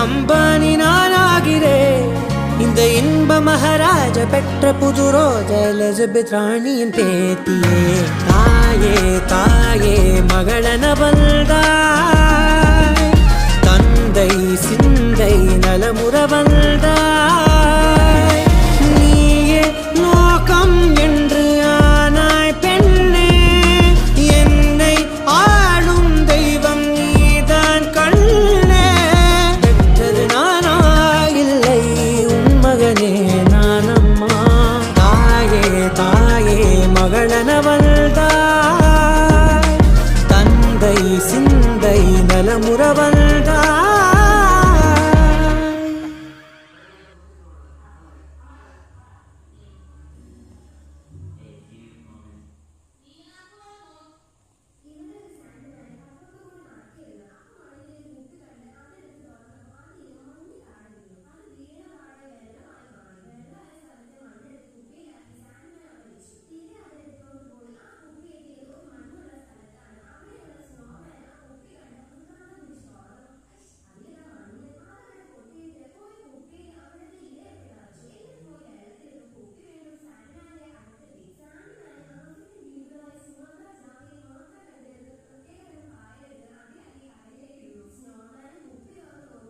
அம்பானி நானாகிறேன். இந்த இன்ப மகாராஜ பெற்ற புது ரோஜ எலிசபெத் ராணியின் பேத்தியே. தாயே தாயே மகளனவள்தாய், தந்தை சிந்தை நலமுற வந்தாய். நீயே லோகம் என்று ஆனாய் பெண்ணே, என்னை ஆளும் தெய்வம் நீதான் கண்ணே. பெற்றது நானா இல்லை உன் மகனே நானம்மா. தாயே தாயே மகளனவள்தாய், தந்தை சிந்தை நலமுற